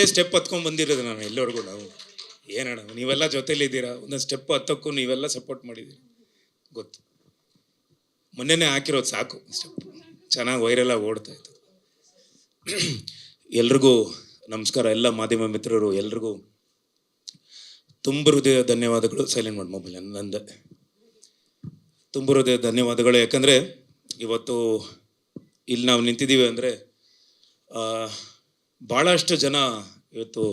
ಒಂದೇ ಸ್ಟೆಪ್ ಹತ್ಕೊಂಡು ಬಂದಿರೋದು ನಾನು ಎಲ್ಲರಿಗೂ. ನಾವು ಏನಣ್ಣ ನೀವೆಲ್ಲ ಜೊತೆಲಿದ್ದೀರಾ, ಒಂದೊಂದು ಸ್ಟೆಪ್ ಹತ್ತಕ್ಕೂ ನೀವೆಲ್ಲ ಸಪೋರ್ಟ್ ಮಾಡಿದ್ದೀರಿ ಗೊತ್ತು. ಮೊನ್ನೆನೇ ಹಾಕಿರೋದು ಸಾಕು ಸ್ಟೆಪ್, ಚೆನ್ನಾಗಿ ವೈರಲಾಗಿ ಓಡ್ತಾ ಇತ್ತು. ಎಲ್ರಿಗೂ ನಮಸ್ಕಾರ, ಎಲ್ಲ ಮಾಧ್ಯಮ ಮಿತ್ರರು ಎಲ್ರಿಗೂ ತುಂಬ ಹೃದಯ ಧನ್ಯವಾದಗಳು. ಸೈಲೆಂಟ್ ಮಾಡಿ ಮೊಬೈಲ್ ನಂದೆ. ತುಂಬ ಹೃದಯ ಧನ್ಯವಾದಗಳು. ಯಾಕಂದರೆ ಇವತ್ತು ಇಲ್ಲಿ ನಾವು ನಿಂತಿದ್ದೀವಿ ಅಂದರೆ ಭಾಳಷ್ಟು ಜನ ಇವತ್ತು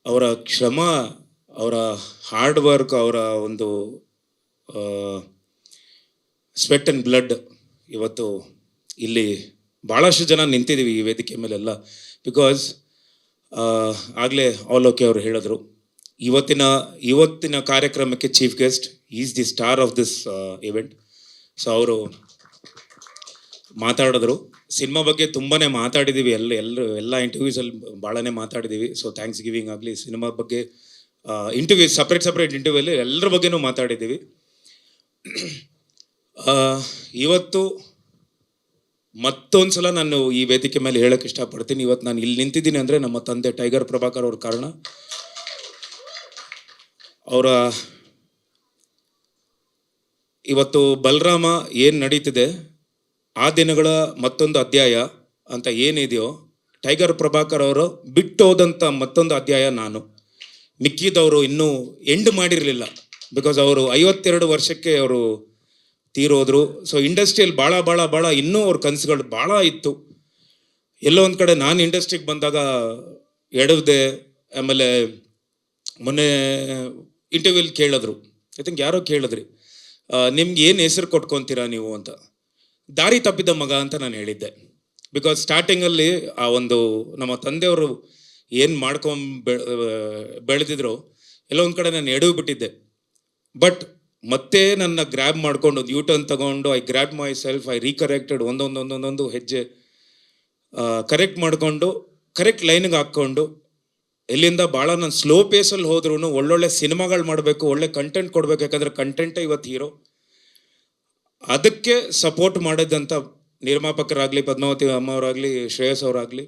ಅವರ ಶ್ರಮ, ಅವರ ಹಾರ್ಡ್ ವರ್ಕ್, ಅವರ ಒಂದು ಸ್ವೆಟ್ ಆ್ಯಂಡ್ ಬ್ಲಡ್ ಇವತ್ತು ಇಲ್ಲಿ ಭಾಳಷ್ಟು ಜನ ನಿಂತಿದ್ದೀವಿ ಈ ವೇದಿಕೆ ಮೇಲೆಲ್ಲ. ಬಿಕಾಸ್ ಆಗಲೇ ಓಕೆ ಅವರು ಹೇಳಿದ್ರು, ಇವತ್ತಿನ ಕಾರ್ಯಕ್ರಮಕ್ಕೆ chief guest is the star of this event. So ಅವರು ಮಾತಾಡಿದ್ರು. ಸಿನಿಮಾ ಬಗ್ಗೆ ತುಂಬಾ ಮಾತಾಡಿದ್ದೀವಿ, ಎಲ್ಲ ಇಂಟರ್ವ್ಯೂಸಲ್ಲಿ ಭಾಳನೇ ಮಾತಾಡಿದ್ದೀವಿ. ಸೊ ಥ್ಯಾಂಕ್ಸ್ ಗಿವಿಂಗ್ ಆಗಲಿ, ಸಿನಿಮಾ ಬಗ್ಗೆ ಇಂಟರ್ವ್ಯೂ ಸಪ್ರೇಟ್ ಇಂಟರ್ವ್ಯೂಲ್ಲಿ ಎಲ್ಲರ ಬಗ್ಗೆನೂ ಮಾತಾಡಿದ್ದೀವಿ. ಇವತ್ತು ಮತ್ತೊಂದು ಸಲ ನಾನು ಈ ವೇದಿಕೆ ಮೇಲೆ ಹೇಳೋಕ್ಕೆ ಇಷ್ಟಪಡ್ತೀನಿ. ಇವತ್ತು ನಾನು ಇಲ್ಲಿ ನಿಂತಿದ್ದೀನಿ ಅಂದರೆ ನಮ್ಮ ತಂದೆ ಟೈಗರ್ ಪ್ರಭಾಕರ್ ಅವ್ರ ಕಾರಣ. ಅವರ ಇವತ್ತು ಬಲರಾಮ ಏನು ನಡೀತಿದೆ ಆ ದಿನಗಳ ಮತ್ತೊಂದು ಅಧ್ಯಾಯ ಅಂತ ಏನಿದೆಯೋ, ಟೈಗರ್ ಪ್ರಭಾಕರ್ ಅವರು ಬಿಟ್ಟು ಹೋದಂಥ ಮತ್ತೊಂದು ಅಧ್ಯಾಯ ನಾನು. ಮಿಕ್ಕಿದವರು ಇನ್ನೂ ಎಂಡ್ ಮಾಡಿರಲಿಲ್ಲ. ಬಿಕಾಸ್ ಅವರು 52 ವರ್ಷಕ್ಕೆ ಅವರು ತೀರೋದ್ರು. ಸೊ ಇಂಡಸ್ಟ್ರಿಯಲ್ಲಿ ಭಾಳ ಇನ್ನೂ ಅವ್ರ ಕನಸುಗಳು ಭಾಳ ಇತ್ತು. ಎಲ್ಲೋ ಒಂದು ಕಡೆ ನಾನು ಇಂಡಸ್ಟ್ರಿಗೆ ಬಂದಾಗ ಎಡವ್ದೆ. ಆಮೇಲೆ ಮೊನ್ನೆ ಇಂಟರ್ವ್ಯೂಲಿ ಕೇಳಿದ್ರು, ಐ ಥಿಂಕ್ ಯಾರೋ ಕೇಳಿದ್ರಿ, ನಿಮ್ಗೆ ಏನು ಹೆಸರು ಕೊಟ್ಕೊತೀರಾ ನೀವು ಅಂತ. ದಾರಿ ತಪ್ಪಿದ ಮಗ ಅಂತ ನಾನು ಹೇಳಿದ್ದೆ. ಬಿಕಾಸ್ ಸ್ಟಾರ್ಟಿಂಗಲ್ಲಿ ಆ ಒಂದು ನಮ್ಮ ತಂದೆಯವರು ಏನು ಬೆಳೆದಿದ್ರು ಎಲ್ಲೋ ಒಂದು ಕಡೆ ನಾನು ಎಡವಿ ಬಿಟ್ಟಿದ್ದೆ. ಬಟ್ ಮತ್ತೆ ನನ್ನ ಗ್ರ್ಯಾಬ್ ಮಾಡ್ಕೊಂಡು ಒಂದು ಯೂಟರ್ನ್ ತಗೊಂಡು I grab myself, I recorrected. ಒಂದೊಂದು ಹೆಜ್ಜೆ ಕರೆಕ್ಟ್ ಮಾಡಿಕೊಂಡು ಕರೆಕ್ಟ್ ಲೈನಿಗೆ ಹಾಕ್ಕೊಂಡು ಎಲ್ಲಿಂದ ಭಾಳ ನಾನು ಸ್ಲೋ ಪೇಸಲ್ಲಿ ಹೋದ್ರೂ ಒಳ್ಳೊಳ್ಳೆ ಸಿನಿಮಾಗಳು ಮಾಡಬೇಕು, ಒಳ್ಳೆ ಕಂಟೆಂಟ್ ಕೊಡಬೇಕು. ಯಾಕಂದರೆ ಕಂಟೆಂಟೇ ಇವತ್ತು ಹೀರೋ. ಅದಕ್ಕೆ ಸಪೋರ್ಟ್ ಮಾಡಿದಂಥ ನಿರ್ಮಾಪಕರಾಗಲಿ, ಪದ್ಮಾವತಿ ಅಮ್ಮವರಾಗಲಿ, ಶ್ರೇಯಸ್ ಅವರಾಗಲಿ.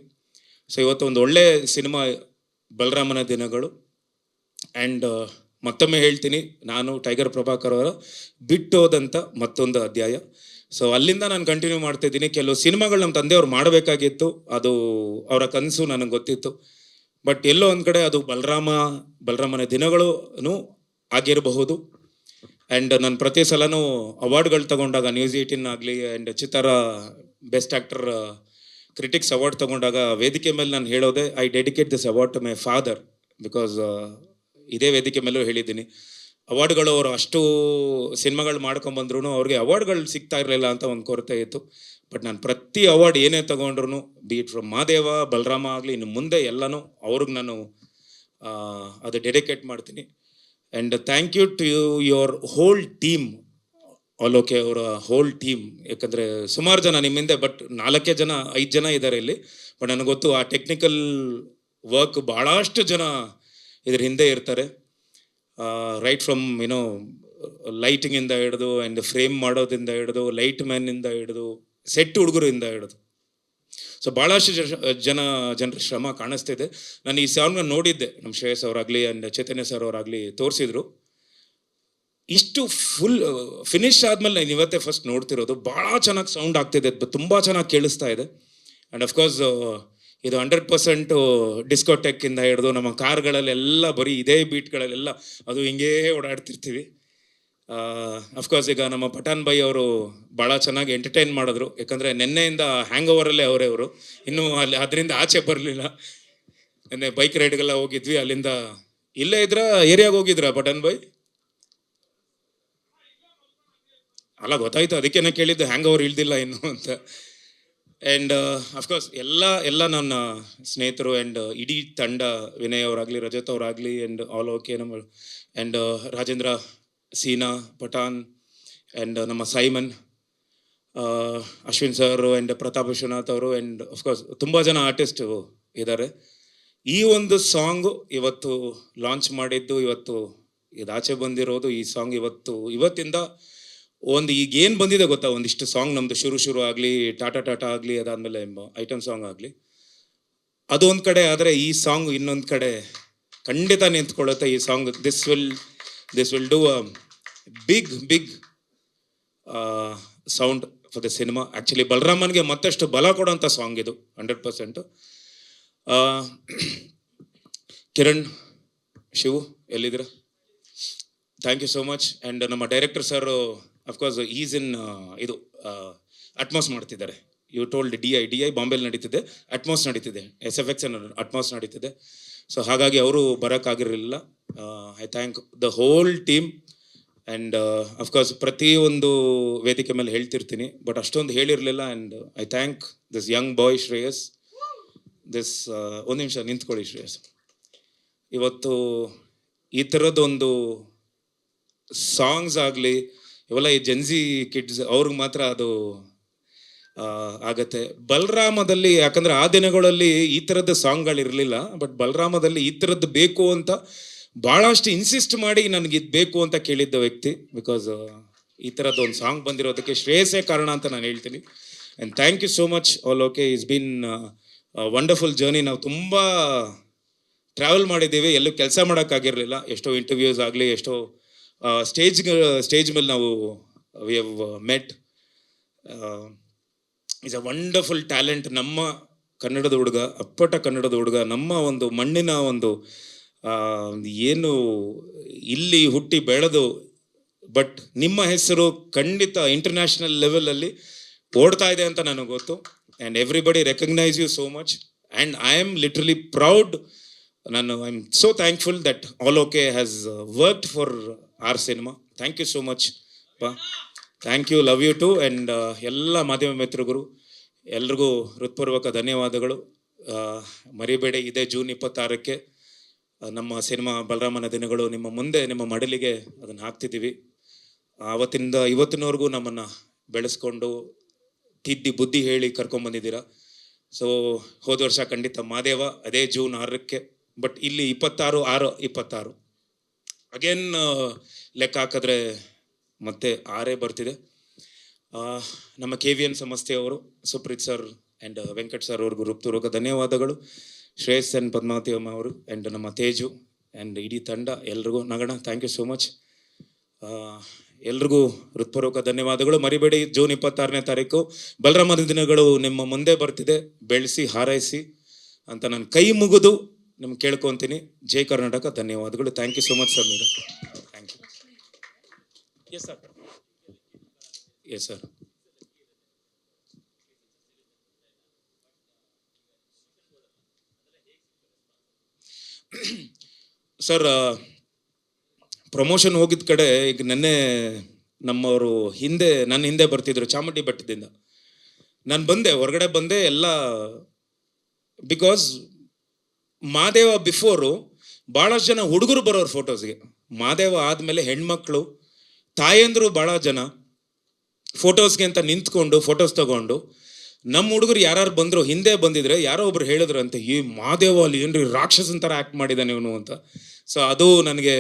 ಸೊ ಇವತ್ತು ಒಂದು ಒಳ್ಳೆ ಸಿನಿಮಾ ಬಲರಾಮನ ದಿನಗಳು. ಆ್ಯಂಡ್ ಮತ್ತೊಮ್ಮೆ ಹೇಳ್ತೀನಿ, ನಾನು ಟೈಗರ್ ಪ್ರಭಾಕರ್ ಅವರ ಬಿಟ್ಟು ಹೋದಂಥ ಮತ್ತೊಂದು ಅಧ್ಯಾಯ. ಸೊ ಅಲ್ಲಿಂದ ನಾನು ಕಂಟಿನ್ಯೂ ಮಾಡ್ತಾಯಿದ್ದೀನಿ. ಕೆಲವು ಸಿನಿಮಾಗಳು ನಮ್ಮ ತಂದೆಯವ್ರು ಮಾಡಬೇಕಾಗಿತ್ತು, ಅದು ಅವರ ಕನಸು ನನಗೆ ಗೊತ್ತಿತ್ತು. ಬಟ್ ಎಲ್ಲೋ ಒಂದು ಕಡೆ ಅದು ಬಲರಾಮನ ದಿನಗಳೂ ಆಗಿರಬಹುದು. ಆ್ಯಂಡ್ ನಾನು ಪ್ರತಿ ಸಲನೂ ಅವಾರ್ಡ್ಗಳು ತಗೊಂಡಾಗ, ನ್ಯೂಸ್ 18 ಆಗಲಿ ಆ್ಯಂಡ್ ಚಿತ್ತಾರ ಬೆಸ್ಟ್ ಆ್ಯಕ್ಟರ್ ಕ್ರಿಟಿಕ್ಸ್ ಅವಾರ್ಡ್ ತಗೊಂಡಾಗ ವೇದಿಕೆ ಮೇಲೆ ನಾನು ಹೇಳೋದೆ, I dedicate this award to my father. Because ಇದೇ ವೇದಿಕೆ ಮೇಲೂ ಹೇಳಿದ್ದೀನಿ, ಅವಾರ್ಡ್ಗಳು ಅವರು ಅಷ್ಟು ಸಿನಿಮಾಗಳು ಮಾಡ್ಕೊಂಬಂದ್ರೂ ಅವ್ರಿಗೆ ಅವಾರ್ಡ್ಗಳು ಸಿಗ್ತಾ ಇರಲಿಲ್ಲ ಅಂತ ಒಂದು ಕೊರತೆ ಇತ್ತು. ಬಟ್ ನಾನು ಪ್ರತಿ ಅವಾರ್ಡ್ ಏನೇ ತೊಗೊಂಡ್ರು, be it from Mahadeva, Balarama ಆಗಲಿ, ಇನ್ನು ಮುಂದೆ ಎಲ್ಲನೂ ಅವ್ರಿಗೆ ನಾನು ಅದು ಡೆಡಿಕೇಟ್ ಮಾಡ್ತೀನಿ. And thank you to your whole team, okay ಅವರ ಹೋಲ್ ಟೀಮ್. ಯಾಕಂದರೆ ಸುಮಾರು ಜನ ನಿಮ್ಮಿಂದ, ಬಟ್ 5 ಜನ ಇದ್ದಾರೆ ಇಲ್ಲಿ. ಬಟ್ ನನಗೆ ಗೊತ್ತು ಆ ಟೆಕ್ನಿಕಲ್ ವರ್ಕ್ ಭಾಳಷ್ಟು ಜನ ಇದ್ರ ಹಿಂದೆ ಇರ್ತಾರೆ. ರೈಟ್ ಫ್ರಮ್ ಲೈಟಿಂಗಿಂದ ಹಿಡಿದು ಆ್ಯಂಡ್ ಫ್ರೇಮ್ ಮಾಡೋದ್ರಿಂದ ಹಿಡಿದು, ಲೈಟ್ ಮ್ಯಾನಿಂದ ಹಿಡಿದು, ಸೆಟ್ ಹುಡುಗರಿಂದ ಹಿಡಿದು. ಸೊ ಭಾಳಷ್ಟು ಜನರ ಶ್ರಮ ಕಾಣಿಸ್ತಿದೆ. ನಾನು ಈ ಸಾಂಗ್ನ ನೋಡಿದ್ದೆ, ನಮ್ಮ ಶ್ರೇಯಸ್ ಅವರಾಗಲಿ ಆ್ಯಂಡ್ ಚೈತನ್ಯ ಸರ್ ಅವರಾಗಲಿ ತೋರಿಸಿದ್ರು. ಇಷ್ಟು ಫುಲ್ ಫಿನಿಶ್ ಆದಮೇಲೆ ನಾನು ಇವತ್ತೇ ಫಸ್ಟ್ ನೋಡ್ತಿರೋದು. ಭಾಳ ಚೆನ್ನಾಗಿ ಸೌಂಡ್ ಆಗ್ತಿದೆ, ತುಂಬ ಚೆನ್ನಾಗಿ ಕೇಳಿಸ್ತಾ ಇದೆ. ಆ್ಯಂಡ್ ಅಫ್ಕೋರ್ಸ್ ಇದು 100% ಡಿಸ್ಕೋಟೆಕ್ಕಿಂದ ಹಿಡಿದು ನಮ್ಮ ಕಾರ್ಗಳಲ್ಲೆಲ್ಲ ಬರೀ ಇದೇ ಬೀಟ್ಗಳಲ್ಲೆಲ್ಲ ಅದು ಹಿಂಗೇ ಓಡಾಡ್ತಿರ್ತೀವಿ. ಅಫ್ಕೋರ್ಸ್ ಈಗ ನಮ್ಮ ಪಠಾನ್ ಬೈ ಅವರು ಭಾಳ ಚೆನ್ನಾಗಿ ಎಂಟರ್ಟೈನ್ ಮಾಡಿದ್ರು. ಯಾಕಂದರೆ ನಿನ್ನೆಯಿಂದ ಹ್ಯಾಂಗ್ ಓವರಲ್ಲೇ ಅವರು ಇನ್ನೂ ಅದರಿಂದ ಆಚೆ ಬರಲಿಲ್ಲ. ನಿನ್ನೆ ಬೈಕ್ ರೈಡ್ಗೆಲ್ಲ ಹೋಗಿದ್ವಿ, ಅಲ್ಲಿಂದ ಇಲ್ಲೇ ಇದ್ರ ಏರಿಯಾಗೆ ಹೋಗಿದ್ರ ಪಠಾನ್ ಬೈ? ಅಲ್ಲ ಗೊತ್ತಾಯ್ತು, ಅದಕ್ಕೇನೆ ಕೇಳಿದ್ದು ಹ್ಯಾಂಗ್ ಓವರ್ ಇಳ್ದಿಲ್ಲ ಇನ್ನು ಅಂತ. ಆ್ಯಂಡ್ ಅಫ್ಕೋರ್ಸ್ ಎಲ್ಲ ನನ್ನ ಸ್ನೇಹಿತರು ಆ್ಯಂಡ್ ಇಡೀ ತಂಡ, ವಿನಯ್ ಅವರಾಗಲಿ, ರಜತ್ ಅವರಾಗಲಿ ಆ್ಯಂಡ್ ಆಲ್ ಓಕೆ ನಮ್ಮ ಆ್ಯಂಡ್ ರಾಜೇಂದ್ರ, ಸೀನಾ, ಪಠಾನ್ ಆ್ಯಂಡ್ ನಮ್ಮ Simon, Ashwin sir and Pratap Vishwanath ಅವರು ಆ್ಯಂಡ್ ಅಫ್ಕೋರ್ಸ್ ತುಂಬ ಜನ ಆರ್ಟಿಸ್ಟು ಇದ್ದಾರೆ. ಈ ಒಂದು ಸಾಂಗು ಇವತ್ತು ಲಾಂಚ್ ಮಾಡಿದ್ದು, ಇವತ್ತು ಇದಾಚೆ ಬಂದಿರೋದು. ಈ ಸಾಂಗ್ ಇವತ್ತಿಂದ ಒಂದು ಈಗೇನು ಬಂದಿದೆ ಗೊತ್ತಾ, ಒಂದಿಷ್ಟು ಸಾಂಗ್ ನಮ್ಮದು ಶುರು ಆಗಲಿ, ಟಾಟಾ ಆಗಲಿ, ಅದಾದಮೇಲೆ ಐಟಮ್ ಸಾಂಗ್ ಆಗಲಿ, ಅದು ಒಂದು ಕಡೆ ಆದರೆ ಈ ಸಾಂಗ್ ಇನ್ನೊಂದು ಕಡೆ ಖಂಡಿತ ನಿಂತ್ಕೊಳ್ಳುತ್ತೆ. ಈ song this will do a big sound for the cinema. Actually ಬಲರಾಮನ್ಗೆ ಮತ್ತಷ್ಟು ಬಲ ಕೊಡೋಂಥ ಸಾಂಗ್ ಇದು 100%. ಕಿರಣ್, ಶಿವು ಎಲ್ಲಿದ್ದೀರಾ? Thank you so much. And ನಮ್ಮ director sir of course is in ಇದು ಅಟ್ಮಾಸ್ ಮಾಡ್ತಿದ್ದಾರೆ. ಯು ಟೋಲ್ಡ್ ಡಿ ಐ ಬಾಂಬೆಲಿ ನಡೀತಿದೆ, ಅಟ್ಮಾಸ್ ನಡೀತಿದೆ, SFX ಅಟ್ಮಾಸ್ ನಡೀತಿದೆ. ಸೊ ಹಾಗಾಗಿ ಅವರು ಬರೋಕ್ಕಾಗಿರಲಿಲ್ಲ. I thank the whole team. And of course ಪ್ರತಿಯೊಂದು ವೇದಿಕೆ ಮೇಲೆ ಹೇಳ್ತಿರ್ತೀನಿ, ಬಟ್ ಅಷ್ಟೊಂದು ಹೇಳಿರಲಿಲ್ಲ. And I thank this young boy Shreyas. ಒಂದು ನಿಮಿಷ ನಿಂತ್ಕೊಳ್ಳಿ ಶ್ರೇಯಸ್. ಇವತ್ತು ಈ ಥರದ್ದೊಂದು ಸಾಂಗ್ಸ್ ಆಗಲಿ, ಇವೆಲ್ಲ ಈ ಜೆನ್ಸಿ ಕಿಡ್ಸ್ ಅವ್ರಿಗೆ ಮಾತ್ರ ಅದು ಆಗತ್ತೆ. ಬಲರಾಮದಲ್ಲಿ ಯಾಕಂದರೆ ಆ ದಿನಗಳಲ್ಲಿ ಈ ಥರದ್ದು ಸಾಂಗ್ಗಳಿರಲಿಲ್ಲ, ಬಟ್ ಬಲರಾಮದಲ್ಲಿ ಈ ಥರದ್ದು ಬೇಕು ಅಂತ ಭಾಳಷ್ಟು ಇನ್ಸಿಸ್ಟ್ ಮಾಡಿ ನನಗೆ ಇದು ಬೇಕು ಅಂತ ಕೇಳಿದ್ದ ವ್ಯಕ್ತಿ. ಬಿಕಾಸ್ ಈ ಥರದ್ದು ಒಂದು ಸಾಂಗ್ ಬಂದಿರೋದಕ್ಕೆ ಶ್ರೇಯಸ್ಸೇ ಕಾರಣ ಅಂತ ನಾನು ಹೇಳ್ತೀನಿ. And thank you so much all. Okay, it's been wonderful journey. ನಾವು ತುಂಬ ಟ್ರಾವೆಲ್ ಮಾಡಿದ್ದೀವಿ, ಎಲ್ಲೂ ಕೆಲಸ ಮಾಡೋಕ್ಕಾಗಿರಲಿಲ್ಲ. ಎಷ್ಟೋ ಇಂಟರ್ವ್ಯೂಸ್ ಆಗಲಿ, ಎಷ್ಟೋ ಸ್ಟೇಜ್ ಮೇಲೆ ನಾವು we have met. Is a wonderful talent. ನಮ್ಮ ಕನ್ನಡದ ಹುಡುಗ, ಅಪ್ಪಟ ಕನ್ನಡದ ಹುಡುಗ, ನಮ್ಮ ಒಂದು ಮಣ್ಣಿನ ಒಂದು ಏನು ಇಲ್ಲಿ ಹುಟ್ಟಿ ಬೆಳೆದು, ಬಟ್ ನಿಮ್ಮ ಹೆಸರು ಖಂಡಿತ ಇಂಟರ್ನ್ಯಾಷನಲ್ ಲೆವೆಲಲ್ಲಿ ಓಡ್ತಾ ಇದೆ ಅಂತ ನನಗೆ ಗೊತ್ತು. And everybody recognise you so much. And I am literally proud. I am so thankful that all okay has worked for our cinema. Thank you so much ಪಾ. Thank you, love you too. And ಎಲ್ಲ ಮಾಧ್ಯಮ ಮಿತ್ರರು ಎಲ್ರಿಗೂ ಹೃತ್ಪೂರ್ವಕ ಧನ್ಯವಾದಗಳು. ಮರಿಬೇಡಿ, ಇದೇ June 26ಕ್ಕೆ ನಮ್ಮ ಸಿನಿಮಾ ಬಲರಾಮನ ದಿನಗಳು ನಿಮ್ಮ ಮುಂದೆ, ನಿಮ್ಮ ಮಡಲಿಗೆ ಅದನ್ನು ಹಾಕ್ತಿದ್ದೀವಿ. ಆವತ್ತಿಂದ ಇವತ್ತಿನವರೆಗೂ ನಮ್ಮನ್ನು ಬೆಳೆಸ್ಕೊಂಡು ತಿದ್ದಿ ಬುದ್ಧಿ ಹೇಳಿ ಕರ್ಕೊಂಬಂದಿದ್ದೀರಾ. ಸೊ ಹೋದ ವರ್ಷ ಖಂಡಿತ ಮಾದೇವ ಅದೇ ಜೂನ್ 6ಕ್ಕೆ, ಬಟ್ ಇಲ್ಲಿ 26/6/26 ಅಗೇನ್ ಲೆಕ್ಕ ಹಾಕಿದ್ರೆ ಮತ್ತೆ 6 ಬರ್ತಿದೆ. ನಮ್ಮ KVN ಸಂಸ್ಥೆಯವರು Supreeth sir and Venkat sir ಅವ್ರಿಗೂ ಹೃತ್ಪೂರ್ವಕ ಧನ್ಯವಾದಗಳು. ಶ್ರೇಯಸ್ ಆ್ಯಂಡ್ ಪದ್ಮಾವತಿ ಅಮ್ಮ ಅವರು ಆ್ಯಂಡ್ ನಮ್ಮ ತೇಜು ಆ್ಯಂಡ್ ಇಡೀ ತಂಡ ಎಲ್ರಿಗೂ ನಗಣ ಥ್ಯಾಂಕ್ ಯು ಸೋ ಮಚ್. ಎಲ್ರಿಗೂ ಹೃತ್ಪೂರ್ವಕ ಧನ್ಯವಾದಗಳು. ಮರಿಬೇಡಿ, ಜೂನ್ 26ನೇ ತಾರೀಕು ಬಲರಾಮನ ದಿನಗಳು ನಿಮ್ಮ ಮುಂದೆ ಬರ್ತಿದೆ. ಬೆಳೆಸಿ ಹಾರೈಸಿ ಅಂತ ನಾನು ಕೈ ಮುಗಿದು ನಿಮ್ಗೆ ಕೇಳ್ಕೊತೀನಿ. ಜೈ ಕರ್ನಾಟಕ. ಧನ್ಯವಾದಗಳು. Thank you so much sir. Madam thank you. Yes sir. Yes sir. Sir, promotion ಹೋಗಿದ್ದ ಕಡೆ ಈಗ ನೆನ್ನೆ ನಮ್ಮವರು ನನ್ನ ಹಿಂದೆ ಬರ್ತಿದ್ರು ಚಾಮುಂಡಿ ಬೆಟ್ಟದಿಂದ. ನಾನು ಬಂದೆ, ಹೊರಗಡೆ ಬಂದೆ ಎಲ್ಲ. ಬಿಕಾಸ್ ಮಾದೇವ ಬಿಫೋರು ಭಾಳಷ್ಟು ಜನ ಹುಡುಗರು ಬರೋರು ಫೋಟೋಸ್ಗೆ. ಮಾದೇವ ಆದಮೇಲೆ ಹೆಣ್ಮಕ್ಳು, ತಾಯಂದರು ಭಾಳ ಜನ ಫೋಟೋಸ್ಗೆ ಅಂತ ನಿಂತ್ಕೊಂಡು ಫೋಟೋಸ್ ತಗೊಂಡು, ನಮ್ಮ ಹುಡುಗರು ಯಾರು ಬಂದರು ಹಿಂದೆ ಬಂದಿದ್ರೆ ಯಾರೋ ಒಬ್ರು ಹೇಳಿದ್ರಂತೆ, ಈ ಮಾದೇವ ಅಲ್ಲಿ ಏನ್ರಿ ರಾಕ್ಷಸನ್ ಥರ ಆ್ಯಕ್ಟ್ ಮಾಡಿದ್ದಾನೆ ಇವನು ಅಂತ. ಸೊ ಅದು ನನಗೆ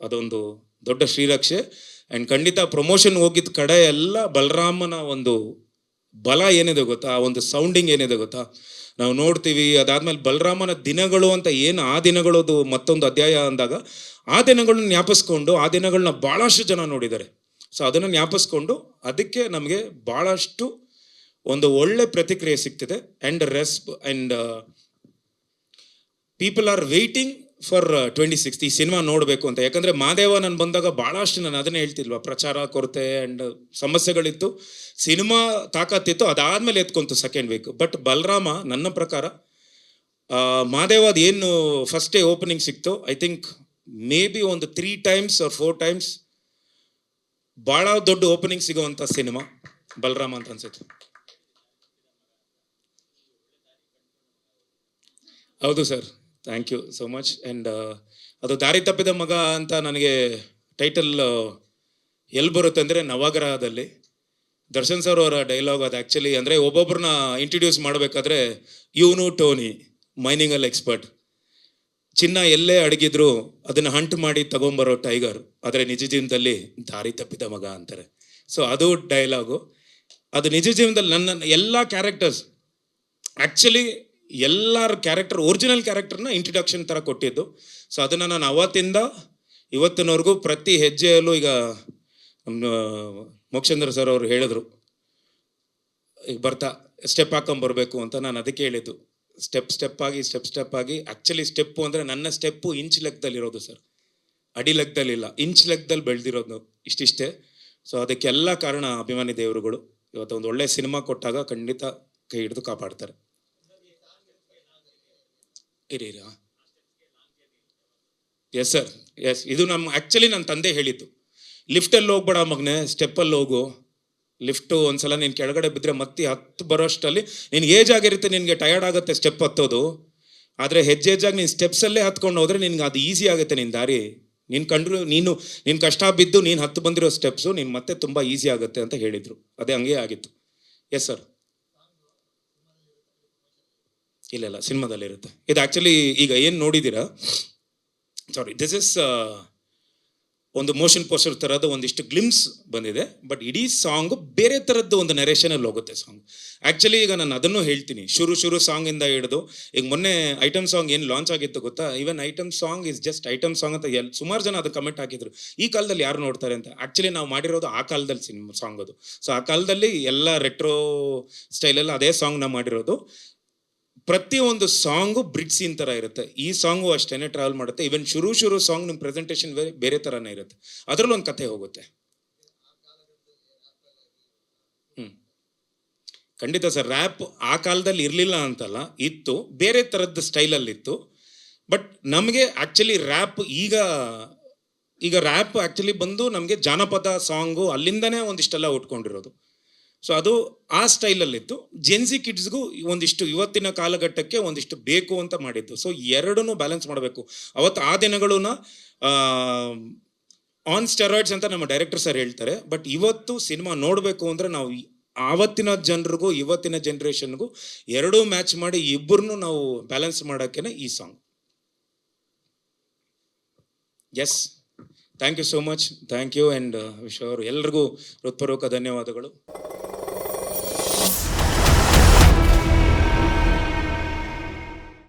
ಅದೊಂದು ದೊಡ್ಡ ಶ್ರೀರಕ್ಷೆ. ಆ್ಯಂಡ್ ಖಂಡಿತ ಪ್ರಮೋಷನ್ ಹೋಗಿದ್ದ ಕಡೆ ಎಲ್ಲ ಬಲರಾಮನ ಒಂದು ಬಲ ಏನಿದೆ ಗೊತ್ತಾ, ಆ ಒಂದು ಸೌಂಡಿಂಗ್ ಏನಿದೆ ಗೊತ್ತಾ, ನಾವು ನೋಡ್ತೀವಿ. ಅದಾದಮೇಲೆ ಬಲರಾಮನ ದಿನಗಳು ಅಂತ ಏನು, ಆ ದಿನಗಳದು ಮತ್ತೊಂದು ಅಧ್ಯಾಯ ಅಂದಾಗ ಆ ದಿನಗಳನ್ನ ಜ್ಞಾಪಿಸ್ಕೊಂಡು, ಆ ದಿನಗಳನ್ನ ಭಾಳಷ್ಟು ಜನ ನೋಡಿದ್ದಾರೆ. ಸೊ ಅದನ್ನು ಜ್ಞಾಪಿಸ್ಕೊಂಡು ಅದಕ್ಕೆ ನಮಗೆ ಭಾಳಷ್ಟು ಒಂದು ಒಳ್ಳೆ ಪ್ರತಿಕ್ರಿಯೆ ಸಿಗ್ತಿದೆ. And people are waiting for 26th ಈ ಸಿನಿಮಾ ನೋಡಬೇಕು ಅಂತ. ಯಾಕಂದರೆ ಮಾದೇವ ನಾನು ಬಂದಾಗ ಭಾಳಷ್ಟು ನಾನು ಅದನ್ನೇ ಹೇಳ್ತಿಲ್ವ, ಪ್ರಚಾರ ಕೊರತೆ ಆ್ಯಂಡ್ ಸಮಸ್ಯೆಗಳಿತ್ತು. ಸಿನಿಮಾ ತಾಕತ್ತಿತ್ತು, ಅದಾದಮೇಲೆ ಎತ್ಕೊಂತು ಸೆಕೆಂಡ್ ವೀಕ್. ಬಟ್ ಬಲರಾಮ ನನ್ನ ಪ್ರಕಾರ ಮಾದೇವ ಅದು ಏನು ಫಸ್ಟ್ ಡೇ ಓಪನಿಂಗ್ ಸಿಕ್ತು, ಐ ಥಿಂಕ್ ಮೇ ಬಿ ಒಂದು 3 times or 4 times ಭಾಳ ದೊಡ್ಡ ಓಪನಿಂಗ್ ಸಿಗೋವಂಥ ಸಿನಿಮಾ ಬಲರಾಮ ಅಂತ ಅನ್ಸುತ್ತೆ. ಹೌದು sir, thank you so much. And ಅದು ದಾರಿ ತಪ್ಪಿದ ಮಗ ಅಂತ ನನಗೆ ಟೈಟಲ್ ಎಲ್ಲಿ ಬರುತ್ತೆ ಅಂದರೆ ನವಗ್ರಹದಲ್ಲಿ ದರ್ಶನ್ ಸರ್ ಅವರ ಡೈಲಾಗ್ ಅದು. ಆ್ಯಕ್ಚುಲಿ ಅಂದರೆ ಒಬ್ಬೊಬ್ಬರನ್ನ ಇಂಟ್ರಡ್ಯೂಸ್ ಮಾಡಬೇಕಾದ್ರೆ ಇವನು ಟೋನಿ ಮೈನಿಂಗಲ್ಲಿ ಎಕ್ಸ್ಪರ್ಟ್, ಚಿನ್ನ ಎಲ್ಲೇ ಅಡಗಿದ್ರು ಅದನ್ನು ಹಂಟ್ ಮಾಡಿ ತಗೊಂಬರೋ ಟೈಗರ್, ಆದರೆ ನಿಜ ಜೀವನದಲ್ಲಿ ದಾರಿ ತಪ್ಪಿದ ಮಗ ಅಂತಾರೆ. ಸೊ ಅದು ಡೈಲಾಗು. ಅದು ನಿಜ ಜೀವನದಲ್ಲಿ ನನ್ನ ಎಲ್ಲ ಕ್ಯಾರೆಕ್ಟರ್ಸ್ ಆ್ಯಕ್ಚುಲಿ ಎಲ್ಲರ ಕ್ಯಾರೆಕ್ಟರ್ ಒರಿಜಿನಲ್ ಕ್ಯಾರೆಕ್ಟರ್ನ ಇಂಟ್ರಡಕ್ಷನ್ ಥರ ಕೊಟ್ಟಿದ್ದು. ಸೊ ಅದನ್ನು ನಾನು ಅವತ್ತಿಂದ ಇವತ್ತಿನವರೆಗೂ ಪ್ರತಿ ಹೆಜ್ಜೆಯಲ್ಲೂ ಈಗ ನಮ್ಮ ಮೋಕ್ಷೇಂದ್ರ ಸರ್ ಅವರು ಹೇಳಿದ್ರು, ಈಗ ಬರ್ತಾ ಸ್ಟೆಪ್ ಹಾಕೊಂಬರ್ಬೇಕು ಅಂತ. ನಾನು ಅದಕ್ಕೆ ಹೇಳಿದ್ದು, ಸ್ಟೆಪ್ ಆಗಿ ಆ್ಯಕ್ಚುಲಿ ಸ್ಟೆಪ್ಪು ಅಂದರೆ ನನ್ನ ಸ್ಟೆಪ್ಪು ಇಂಚ್ ಲೆಕ್ಕದಲ್ಲಿರೋದು ಸರ್, ಅಡಿ ಲೆಕ್ಕದಲ್ಲಿಲ್ಲ, ಇಂಚ್ ಲೆಕ್ಕದಲ್ಲಿ ಬೆಳೆದಿರೋದು ಇಷ್ಟಿಷ್ಟೇ. ಸೊ ಅದಕ್ಕೆಲ್ಲ ಕಾರಣ ಅಭಿಮಾನಿ ದೇವರುಗಳು. ಇವತ್ತು ಒಂದು ಒಳ್ಳೆ ಸಿನಿಮಾ ಕೊಟ್ಟಾಗ ಖಂಡಿತ ಕೈ ಹಿಡಿದು ಕಾಪಾಡ್ತಾರೆ. ಇರಿ ಎಸ್ ಸರ್, ಎಸ್. ಇದು ಆ್ಯಕ್ಚುಲಿ ನನ್ನ ತಂದೆ ಹೇಳಿದ್ದು, ಲಿಫ್ಟಲ್ಲಿ ಹೋಗ್ಬೇಡ ಮಗನೇ, ಸ್ಟೆಪ್ಪಲ್ಲಿ ಹೋಗು. ಲಿಫ್ಟು ಒಂದ್ಸಲ ನೀನು ಕೆಳಗಡೆ ಬಿದ್ದರೆ ಮತ್ತೆ ಹತ್ತು ಬರೋಷ್ಟರಲ್ಲಿ ನಿನ್ಗೆ ಏಜ್ ಆಗಿರುತ್ತೆ, ನಿನಗೆ ಟಯರ್ಡ್ ಆಗುತ್ತೆ ಸ್ಟೆಪ್ ಹತ್ತೋದು. ಆದರೆ ಹೆಜ್ಜೆಯಾಗಿ ನೀನು ಸ್ಟೆಪ್ಸಲ್ಲೇ ಹತ್ಕೊಂಡು ಹೋದರೆ ನಿನ್ಗೆ ಅದು ಈಸಿ ಆಗುತ್ತೆ ನಿನ್ನ ದಾರಿ. ನೀನು ಕಂಡ್ರು ನೀನು ಕಷ್ಟ ಬಿದ್ದು ನೀನು ಹತ್ತು ಬಂದಿರೋ ಸ್ಟೆಪ್ಸು ನೀನು ಮತ್ತೆ ತುಂಬ ಈಸಿ ಆಗುತ್ತೆ ಅಂತ ಹೇಳಿದರು. ಅದೇ ಹಂಗೆ ಆಗಿತ್ತು. Yes sir. ಇಲ್ಲ ಸಿನಿಮಾದಲ್ಲಿರುತ್ತೆ ಇದು. ಆ್ಯಕ್ಚುಲಿ ಈಗ ಏನು ನೋಡಿದ್ದೀರಾ, ಸಾರಿ, ದಿಸ್ ಇಸ್ ಒಂದು ಮೋಷನ್ ಪೋಸ್ಟರ್ ಥರದ ಒಂದಿಷ್ಟು ಗ್ಲಿಮ್ಸ್ ಬಂದಿದೆ. ಬಟ್ ಇಡೀ ಸಾಂಗು ಬೇರೆ ಥರದ್ದು ಒಂದು ನರೇಷನಲ್ಲಿ ಹೋಗುತ್ತೆ ಸಾಂಗ್. ಆ್ಯಕ್ಚುಲಿ ಈಗ ನಾನು ಅದನ್ನು ಹೇಳ್ತೀನಿ, ಶುರು ಸಾಂಗಿಂದ ಹಿಡಿದು ಈಗ ಮೊನ್ನೆ ಐಟಮ್ ಸಾಂಗ್ ಏನು ಲಾಂಚ್ ಆಗಿತ್ತು ಗೊತ್ತಾ, even item song is just item song ಅಂತ ಸುಮಾರು ಜನ ಅದು ಕಮೆಂಟ್ ಹಾಕಿದ್ರು, ಈ ಕಾಲದಲ್ಲಿ ಯಾರು ನೋಡ್ತಾರೆ ಅಂತ. ಆ್ಯಕ್ಚುಲಿ ನಾವು ಮಾಡಿರೋದು ಆ ಕಾಲದಲ್ಲಿ ಸಿನಿಮಾ ಸಾಂಗ್ ಅದು. ಸೊ ಆ ಕಾಲದಲ್ಲಿ ಎಲ್ಲ ರೆಟ್ರೋ ಸ್ಟೈಲಲ್ಲಿ ಅದೇ ಸಾಂಗ್ ನಾವು ಮಾಡಿರೋದು. ಪ್ರತಿಯೊಂದು ಸಾಂಗು ಬ್ರಿಡ್ಜ್ ಸೀನ್ ಥರ ಇರುತ್ತೆ. ಈ ಸಾಂಗು ಅಷ್ಟೇ ಟ್ರಾವೆಲ್ ಮಾಡುತ್ತೆ. ಈವನ್ ಶುರು ಸಾಂಗ್ ನಿಮ್ಮ ಪ್ರೆಸೆಂಟೇಷನ್ ಬೇರೆ ಥರನೇ ಇರುತ್ತೆ, ಅದರಲ್ಲೂ ಒಂದು ಕಥೆ ಹೋಗುತ್ತೆ. ಖಂಡಿತ ಸರ್. ರ್ಯಾಪ್ ಆ ಕಾಲದಲ್ಲಿ ಇರಲಿಲ್ಲ ಅಂತಲ್ಲ, ಇತ್ತು, ಬೇರೆ ಥರದ್ದು ಸ್ಟೈಲಲ್ಲಿತ್ತು. ಬಟ್ ನಮಗೆ ಆ್ಯಕ್ಚುಲಿ ರ್ಯಾಪ್ ಈಗ ರ್ಯಾಪ್ ಆ್ಯಕ್ಚುಲಿ ಬಂದು ನಮಗೆ ಜಾನಪದ ಸಾಂಗು ಅಲ್ಲಿಂದನೇ ಒಂದಿಷ್ಟೆಲ್ಲ ಉಟ್ಕೊಂಡಿರೋದು. ಸೊ ಅದು ಆ ಸ್ಟೈಲಲ್ಲಿತ್ತು. ಜೆನ್ಸಿ ಕಿಡ್ಸ್ಗೂ ಒಂದಿಷ್ಟು ಇವತ್ತಿನ ಕಾಲಘಟ್ಟಕ್ಕೆ ಒಂದಿಷ್ಟು ಬೇಕು ಅಂತ ಮಾಡಿದ್ದು. ಸೊ ಎರಡನ್ನೂ ಬ್ಯಾಲೆನ್ಸ್ ಮಾಡಬೇಕು. ಅವತ್ತು ಆ ದಿನಗಳನ್ನ ಆನ್ ಸ್ಟೆರಾಯ್ಡ್ಸ್ ಅಂತ ನಮ್ಮ ಡೈರೆಕ್ಟರ್ ಸರ್ ಹೇಳ್ತಾರೆ. ಬಟ್ ಇವತ್ತು ಸಿನಿಮಾ ನೋಡಬೇಕು ಅಂದರೆ ನಾವು ಆವತ್ತಿನ ಜನರಿಗೂ ಇವತ್ತಿನ ಜನ್ರೇಷನ್ಗೂ ಎರಡೂ ಮ್ಯಾಚ್ ಮಾಡಿ ಇಬ್ಬರನ್ನೂ ನಾವು ಬ್ಯಾಲೆನ್ಸ್ ಮಾಡೋಕ್ಕೇ ಈ song. Yes, thank you so much. Thank you and wish ಅವರು ಎಲ್ರಿಗೂ ಹೃತ್ಪೂರ್ವಕ ಧನ್ಯವಾದಗಳು.